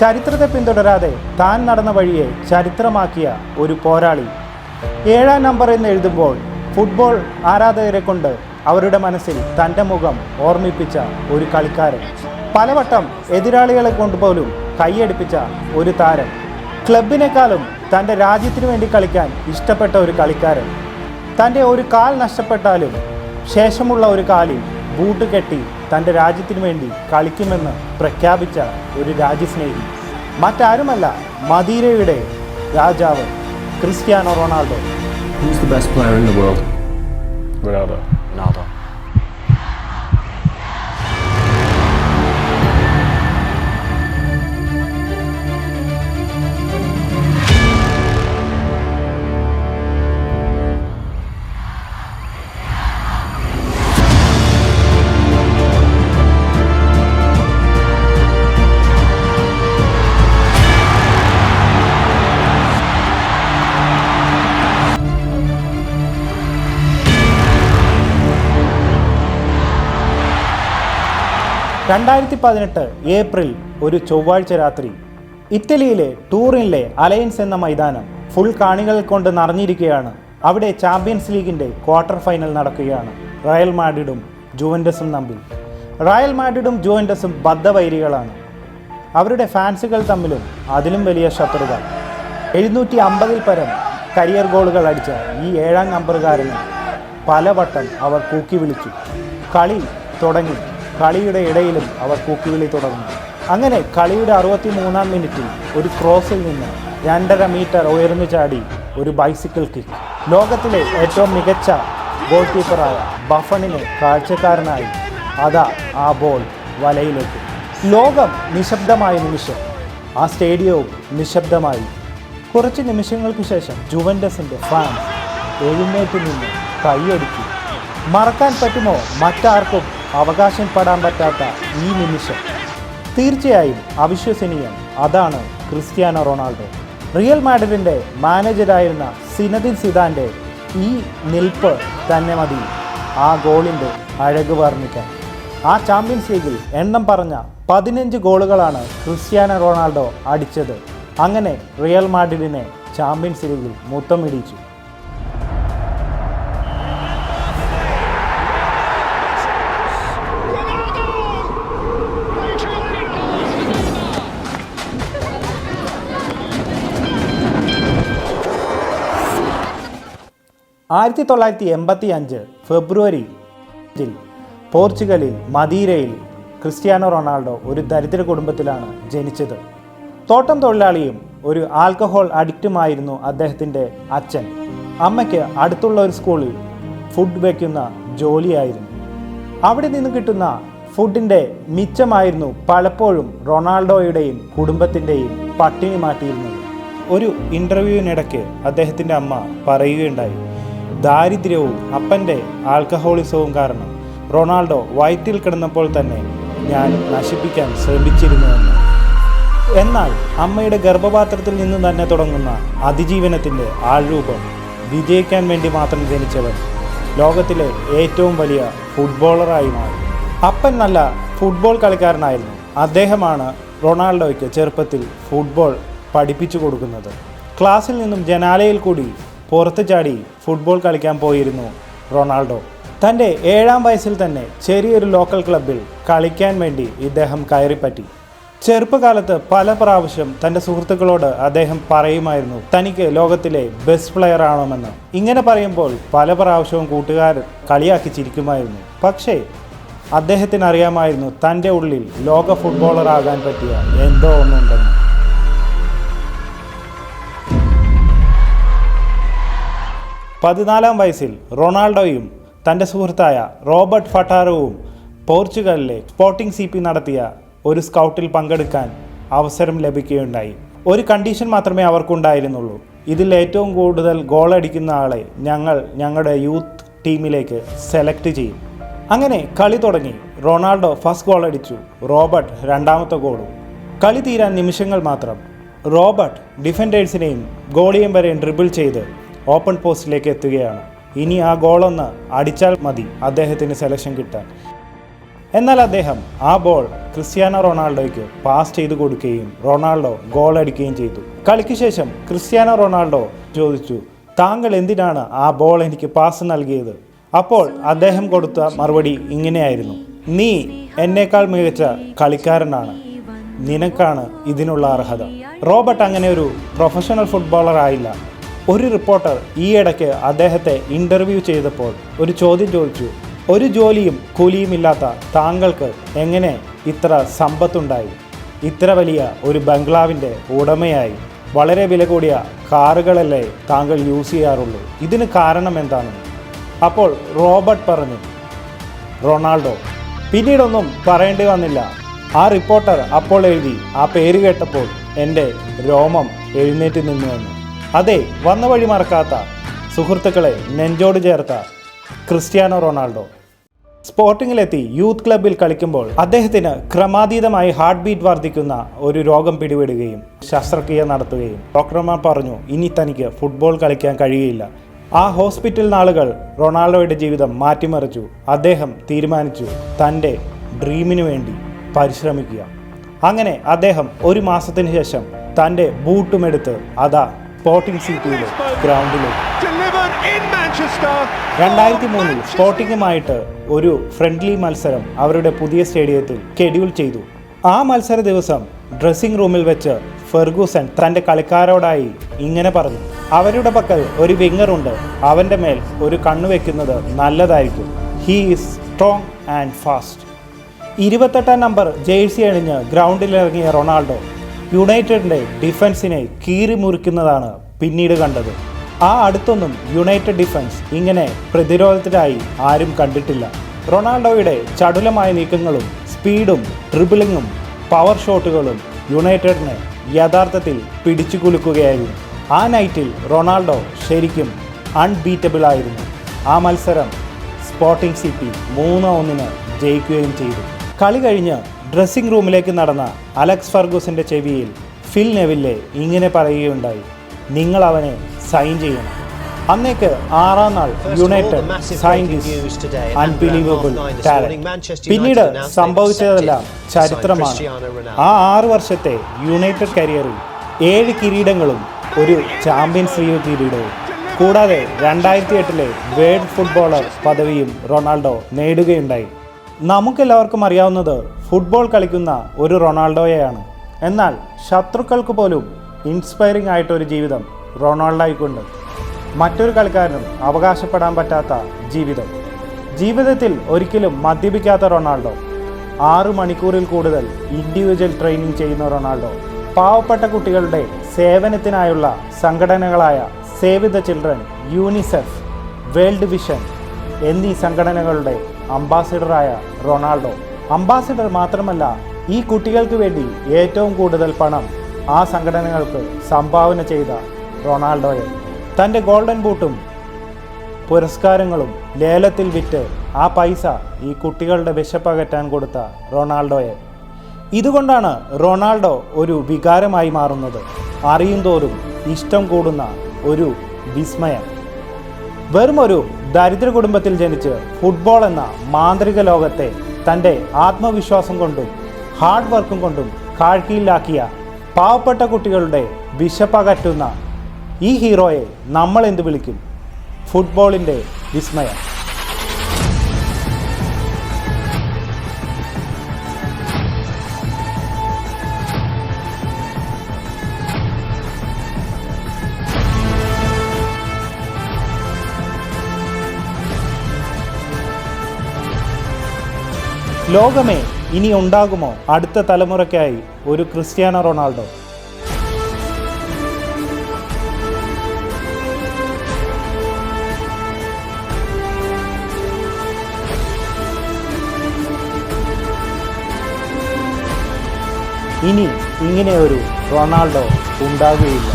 ചരിത്രത്തെ പിന്തുടരാതെ താൻ നടന്ന വഴിയെ ചരിത്രമാക്കിയ ഒരു പോരാളി. 7-ാം നമ്പർ എന്ന് എഴുതുമ്പോൾ ഫുട്ബോൾ ആരാധകരെ കൊണ്ട് അവരുടെ മനസ്സിൽ തൻ്റെ മുഖം ഓർമ്മിപ്പിച്ച ഒരു കളിക്കാരൻ. പലവട്ടം എതിരാളികളെ കൊണ്ടുപോലും കൈയടിപ്പിച്ച ഒരു താരം. ക്ലബിനേക്കാളും തൻ്റെ രാജ്യത്തിനു വേണ്ടി കളിക്കാൻ ഇഷ്ടപ്പെട്ട ഒരു കളിക്കാരൻ. തൻ്റെ ഒരു കാൽ നഷ്ടപ്പെട്ടാലും ശേഷമുള്ള ഒരു കാലിൽ ബൂട്ട് കെട്ടി തൻ്റെ രാജ്യത്തിനു വേണ്ടി കളിക്കുമെന്ന് പ്രഖ്യാപിച്ച ഒരു രാജ്യസ്നേഹി. മറ്റാരുമല്ല, മദീരയുടെ രാജാവ് Cristiano Ronaldo. Who's the best player in the world? Ronaldo. 2018 April ഒരു ചൊവ്വാഴ്ച രാത്രി ഇറ്റലിയിലെ ടൂറിനിലെ അലയൻസ് എന്ന മൈതാനം ഫുൾ കാണികൾ കൊണ്ട് നിറഞ്ഞിരിക്കുകയാണ്. അവിടെ ചാമ്പ്യൻസ് ലീഗിൻ്റെ ക്വാർട്ടർ ഫൈനൽ നടക്കുകയാണ്. റയൽ മാഡ്രിഡും ജുവൻറ്റസും തമ്മിൽ. റയൽ മാഡ്രിഡും ജുവൻറ്റസും ബദ്ധവൈരികളാണ്. അവരുടെ ഫാൻസുകൾ തമ്മിലും അതിലും വലിയ ശത്രുത. 750-ൽ പരം കരിയർ ഗോളുകൾ അടിച്ച ഈ 7-ാം നമ്പറുകാരനെ പലവട്ടം അവർ കൂക്കി വിളിച്ചു. കളി തുടങ്ങി. കളിയുടെ ഇടയിലും അവർ കൂക്കിവിളി തുടർന്നു. അങ്ങനെ കളിയുടെ 63-ാം മിനിറ്റിൽ ഒരു ക്രോസിൽ നിന്ന് 2.5 മീറ്റർ ഉയർന്നു ചാടി ഒരു ബൈസിക്കിൾ കിക്ക്. ലോകത്തിലെ ഏറ്റവും മികച്ച ഗോൾ കീപ്പറായ ബഫണിനെ കാഴ്ചക്കാരനായി അതാ ആ ബോൾ വലയിലേക്ക്. ലോകം നിശബ്ദമായ നിമിഷം. ആ സ്റ്റേഡിയവും നിശബ്ദമായി. കുറച്ച് നിമിഷങ്ങൾക്ക് ശേഷം ജുവൻറ്റസിൻ്റെ ഫാൻസ് എഴുന്നേറ്റ് നിന്ന് കൈയടിച്ചു. മറക്കാൻ പറ്റുമോ മറ്റാർക്കും അവകാശപ്പെടാൻ പറ്റാത്ത ഈ നിമിഷം? തീർച്ചയായും അവിശ്വസനീയം. അതാണ് ക്രിസ്ത്യാനോ റൊണാൾഡോ. റിയൽ മാഡ്രിഡിൻ്റെ മാനേജരായിരുന്ന സിനദിൻ സിദാൻ്റെ ഈ നിൽപ്പ് തന്നെ മതി ആ ഗോളിൻ്റെ അഴക് വർണ്ണിക്കാൻ. ആ ചാമ്പ്യൻസ് ലീഗിൽ എണ്ണം പറഞ്ഞ 15 ഗോളുകളാണ് ക്രിസ്ത്യാനോ റൊണാൾഡോ അടിച്ചത്. അങ്ങനെ റിയൽ മാഡ്രിഡിനെ ചാമ്പ്യൻസ് ലീഗിൽ മുത്തമിടിച്ചു. ഫെബ്രുവരി 1985 പോർച്ചുഗലിൽ മദീരയിൽ ക്രിസ്ത്യാനോ റൊണാൾഡോ ഒരു ദരിദ്ര കുടുംബത്തിലാണ് ജനിച്ചത്. തോട്ടം തൊഴിലാളിയും ഒരു ആൽക്കഹോൾ അഡിക്റ്റുമായിരുന്നു അദ്ദേഹത്തിൻ്റെ അച്ഛൻ. അമ്മയ്ക്ക് അടുത്തുള്ള ഒരു സ്കൂളിൽ ഫുഡ് വയ്ക്കുന്ന ജോലിയായിരുന്നു. അവിടെ നിന്ന് കിട്ടുന്ന ഫുഡിൻ്റെ മിച്ചമായിരുന്നു പലപ്പോഴും റൊണാൾഡോയുടെയും കുടുംബത്തിൻ്റെയും പട്ടിണി മാറ്റിയിരുന്നത്. ഒരു ഇൻ്റർവ്യൂവിനിടയ്ക്ക് അദ്ദേഹത്തിൻ്റെ അമ്മ പറയുകയുണ്ടായി, ദാരിദ്ര്യവും അപ്പൻ്റെ ആൽക്കഹോളിസവും കാരണം റൊണാൾഡോ വയറ്റിൽ കിടന്നപ്പോൾ തന്നെ ഞാൻ നശിപ്പിക്കാൻ ശ്രമിച്ചിരുന്നുവെന്ന്. എന്നാൽ അമ്മയുടെ ഗർഭപാത്രത്തിൽ നിന്ന് തന്നെ തുടങ്ങുന്ന അതിജീവനത്തിൻ്റെ ആൾരൂപം, വിജയിക്കാൻ വേണ്ടി മാത്രം ജനിച്ചവൻ ലോകത്തിലെ ഏറ്റവും വലിയ ഫുട്ബോളറായി മാറി. അപ്പൻ നല്ല ഫുട്ബോൾ കളിക്കാരനായിരുന്നു. അദ്ദേഹമാണ് റൊണാൾഡോയ്ക്ക് ചെറുപ്പത്തിൽ ഫുട്ബോൾ പഠിപ്പിച്ചു കൊടുക്കുന്നത്. ക്ലാസ്സിൽ നിന്നും ജനാലയിൽ കൂടി പുറത്ത് ചാടി ഫുട്ബോൾ കളിക്കാൻ പോയിരുന്നു റൊണാൾഡോ. തൻ്റെ 7-ാം വയസ്സിൽ തന്നെ ചെറിയൊരു ലോക്കൽ ക്ലബ്ബിൽ കളിക്കാൻ വേണ്ടി ഇദ്ദേഹം കയറിപ്പറ്റി. ചെറുപ്പകാലത്ത് പല പ്രാവശ്യം തൻ്റെ സുഹൃത്തുക്കളോട് അദ്ദേഹം പറയുമായിരുന്നു തനിക്ക് ലോകത്തിലെ ബെസ്റ്റ് പ്ലെയർ ആണെന്ന്. ഇങ്ങനെ പറയുമ്പോൾ പല പ്രാവശ്യവും കൂട്ടുകാർ കളിയാക്കി ചിരിക്കുമായിരുന്നു. പക്ഷേ അദ്ദേഹത്തിന് അറിയാമായിരുന്നു തൻ്റെ ഉള്ളിൽ ലോക ഫുട്ബോളർ ആകാൻ പറ്റിയ എന്തോ ഒന്നുണ്ടെന്ന്. 14-ാം വയസ്സിൽ റൊണാൾഡോയും തൻ്റെ സുഹൃത്തായ റോബർട്ട് ഫട്ടാറോവും പോർച്ചുഗലിലെ സ്പോർട്ടിംഗ് CP നടത്തിയ ഒരു സ്കൗട്ടിൽ പങ്കെടുക്കാൻ അവസരം ലഭിക്കുകയുണ്ടായി. ഒരു കണ്ടീഷൻ മാത്രമേ അവർക്കുണ്ടായിരുന്നുള്ളൂ. ഇതിൽ ഏറ്റവും കൂടുതൽ ഗോൾ അടിക്കുന്ന ആളെ ഞങ്ങളുടെ യൂത്ത് ടീമിലേക്ക് സെലക്ട് ചെയ്യും. അങ്ങനെ കളി തുടങ്ങി. റൊണാൾഡോ ഫസ്റ്റ് ഗോൾ അടിച്ചു. റോബർട്ട് 2ാമത്തെ ഗോളും. കളി തീരാൻ നിമിഷങ്ങൾ മാത്രം. റോബർട്ട് ഡിഫൻഡേഴ്സിനെയും ഗോളിയെയും വരെ ഡ്രിബിൾ ചെയ്ത് ഓപ്പൺ പോസ്റ്റിലേക്ക് എത്തുകയാണ്. ഇനി ആ ഗോളൊന്ന് അടിച്ചാൽ മതി അദ്ദേഹത്തിന് സെലക്ഷൻ കിട്ടാൻ. എന്നാൽ അദ്ദേഹം ആ ബോൾ ക്രിസ്ത്യാനോ റൊണാൾഡോയ്ക്ക് പാസ് ചെയ്തു കൊടുക്കുകയും റൊണാൾഡോ ഗോൾ അടിക്കുകയും ചെയ്തു. കളിക്ക് ശേഷം ക്രിസ്ത്യാനോ റൊണാൾഡോ ചോദിച്ചു, താങ്കൾ എന്തിനാണ് ആ ബോൾ എനിക്ക് പാസ് നൽകിയത്? അപ്പോൾ അദ്ദേഹം കൊടുത്ത മറുപടി ഇങ്ങനെയായിരുന്നു, നീ എന്നേക്കാൾ മികച്ച കളിക്കാരനാണ്, നിനക്കാണ് ഇതിനുള്ള അർഹത. റോബർട്ട് അങ്ങനെ ഒരു പ്രൊഫഷണൽ ഫുട്ബോളർ ആയില്ല. ഒരു റിപ്പോർട്ടർ ഈയിടയ്ക്ക് അദ്ദേഹത്തെ ഇൻ്റർവ്യൂ ചെയ്തപ്പോൾ ഒരു ചോദ്യം ചോദിച്ചു, ഒരു ജോലിയും കൂലിയുമില്ലാത്ത താങ്കൾക്ക് എങ്ങനെ ഇത്ര സമ്പത്തുണ്ടായി? ഇത്ര വലിയ ഒരു ബംഗ്ലാവിൻ്റെ ഉടമയായി? വളരെ വില കൂടിയ കാറുകളല്ലേ താങ്കൾ യൂസ് ചെയ്യാറുള്ളൂ? ഇതിന് കാരണം എന്താണ്? അപ്പോൾ റോബർട്ട് പറഞ്ഞു, റൊണാൾഡോ. പിന്നീടൊന്നും പറയേണ്ടി വന്നില്ല. ആ റിപ്പോർട്ടർ അപ്പോൾ എഴുതി, ആ പേര് കേട്ടപ്പോൾ എൻ്റെ രോമം എഴുന്നേറ്റ് നിന്നുവെന്ന്. അതെ, വന്ന വഴി മറക്കാത്ത, സുഹൃത്തുക്കളെ നെഞ്ചോട് ചേർത്ത ക്രിസ്ത്യാനോ റൊണാൾഡോ സ്പോർട്ടിങ്ങിലെത്തി യൂത്ത് ക്ലബ്ബിൽ കളിക്കുമ്പോൾ അദ്ദേഹത്തിന് ക്രമാതീതമായി ഹാർട്ട് ബീറ്റ് വർദ്ധിക്കുന്ന ഒരു രോഗം പിടിപെടുകയും ശസ്ത്രക്രിയ നടത്തുകയും ഡോക്ടർമാർ പറഞ്ഞു, ഇനി തനിക്ക് ഫുട്ബോൾ കളിക്കാൻ കഴിയില്ല. ആ ഹോസ്പിറ്റൽ നാളുകൾ റൊണാൾഡോയുടെ ജീവിതം മാറ്റിമറിച്ചു. അദ്ദേഹം തീരുമാനിച്ചു തൻ്റെ ഡ്രീമിനു വേണ്ടി പരിശ്രമിക്കുക. അങ്ങനെ അദ്ദേഹം ഒരു മാസത്തിന് ശേഷം തൻ്റെ ബൂട്ടുമെടുത്ത് അതാ സ്പോർട്ടിംഗ് സിറ്റിയിലെ ഗ്രൗണ്ടിലേക്ക് 2003 സ്പോർട്ടിങ്ങുമായിട്ട് ഒരു ഫ്രണ്ട്ലി മത്സരം അവരുടെ പുതിയ സ്റ്റേഡിയത്തിൽ ഷെഡ്യൂൾ ചെയ്തു. ആ മത്സര ദിവസം ഡ്രസ്സിംഗ് റൂമിൽ വെച്ച് ഫെർഗൂസൺ തൻ്റെ കളിക്കാരോടായി ഇങ്ങനെ പറഞ്ഞു, അവരുടെ പക്കൽ ഒരു വിങ്ങറുണ്ട്, അവൻ്റെ മേൽ ഒരു കണ്ണു വെക്കുന്നത് നല്ലതായിരിക്കും. He is strong and fast. 28 number jersey അണിഞ്ഞ് ഗ്രൗണ്ടിലിറങ്ങിയ റൊണാൾഡോ യുണൈറ്റഡിൻ്റെ ഡിഫൻസിനെ കീറി മുറിക്കുന്നതാണ് പിന്നീട് കണ്ടത്. ആ അടുത്തൊന്നും യുണൈറ്റഡ് ഡിഫൻസ് ഇങ്ങനെ പ്രതിരോധത്തിനായി ആരും കണ്ടിട്ടില്ല. റൊണാൾഡോയുടെ ചടുലമായ നീക്കങ്ങളും സ്പീഡും ഡ്രിബിളിങ്ങും പവർ ഷോട്ടുകളും യുണൈറ്റഡിനെ യഥാർത്ഥത്തിൽ പിടിച്ചു കുലുക്കുകയായിരുന്നു. ആ നൈറ്റിൽ റൊണാൾഡോ ശരിക്കും അൺബീറ്റബിൾ ആയിരുന്നു. ആ മത്സരം സ്പോർട്ടിംഗ് സിറ്റി 3-1 ജയിക്കുകയും ചെയ്തു. കളി കഴിഞ്ഞ് ഡ്രസ്സിംഗ് റൂമിലേക്ക് നടന്ന അലക്സ് ഫെർഗൂസൻ്റെ ചെവിയിൽ ഫിൽ നെവില്ലെ ഇങ്ങനെ പറയുകയുണ്ടായി, നിങ്ങൾ അവനെ സൈൻ ചെയ്യണം. അന്നേക്ക് 6-ാം നാൾ united sign this unbelievable talent. പിന്നീട് സംഭവിച്ചതെല്ലാം ചരിത്രമാണ്. ആ 6 വർഷത്തെ യുണൈറ്റഡ് കരിയറിൽ 7 കിരീടങ്ങളും ഒരു ചാമ്പ്യൻസ് ലീഗ് കിരീടവും കൂടാതെ 2008 വേൾഡ് ഫുട്ബോളർ പദവിയും റൊണാൾഡോ നേടുകയുണ്ടായി. നമുക്കെല്ലാവർക്കും അറിയാവുന്നത് ഫുട്ബോൾ കളിക്കുന്ന ഒരു റൊണാൾഡോയെയാണ്. എന്നാൽ ശത്രുക്കൾക്ക് പോലും ഇൻസ്പയറിംഗ് ആയിട്ടൊരു ജീവിതം റൊണാൾഡോയ്ക്കുണ്ട്. മറ്റൊരു കളിക്കാരനും അവകാശപ്പെടാൻ പറ്റാത്ത ജീവിതം. ജീവിതത്തിൽ ഒരിക്കലും മദ്യപിക്കാത്ത റൊണാൾഡോ, 6 മണിക്കൂറിൽ കൂടുതൽ ഇൻഡിവിജ്വൽ ട്രെയിനിങ് ചെയ്യുന്ന റൊണാൾഡോ, പാവപ്പെട്ട കുട്ടികളുടെ സേവനത്തിനായുള്ള സംഘടനകളായ Save the Children, UNICEF, World Vision എന്നീ സംഘടനകളുടെ അംബാസിഡറായ റൊണാൾഡോ. അംബാസിഡർ മാത്രമല്ല, ഈ കുട്ടികൾക്ക് വേണ്ടി ഏറ്റവും കൂടുതൽ പണം ആ സംഘടനകൾക്ക് സംഭാവന ചെയ്ത റൊണാൾഡോയെ, തൻ്റെ ഗോൾഡൻ ബൂട്ടും പുരസ്കാരങ്ങളും ലേലത്തിൽ വിറ്റ് ആ പൈസ ഈ കുട്ടികളുടെ വിശപ്പകറ്റാൻ കൊടുത്ത റൊണാൾഡോയെ. ഇതുകൊണ്ടാണ് റൊണാൾഡോ ഒരു വികാരമായി മാറുന്നത്. അറിയും തോറും ഇഷ്ടം കൂടുന്ന ഒരു വിസ്മയം. വെറും ഒരു ദരിദ്ര കുടുംബത്തിൽ ജനിച്ച് ഫുട്ബോൾ എന്ന മാന്ത്രിക ലോകത്തെ തൻ്റെ ആത്മവിശ്വാസം കൊണ്ടും ഹാർഡ് വർക്കും കൊണ്ടും കാഴ്ചയിലാക്കിയ പാവപ്പെട്ട കുട്ടികളുടെ വിശപ്പകറ്റുന്ന ഈ ഹീറോയെ നമ്മൾ എന്ത് വിളിക്കും? ഫുട്ബോളിൻ്റെ വിസ്മയം. ലോകമേ, ഇനി ഉണ്ടാകുമോ അടുത്ത തലമുറയ്ക്കായി ഒരു ക്രിസ്ത്യാനോ റൊണാൾഡോ? ഇനി ഇങ്ങനെ ഒരു റൊണാൾഡോ ഉണ്ടാകുകയില്ല.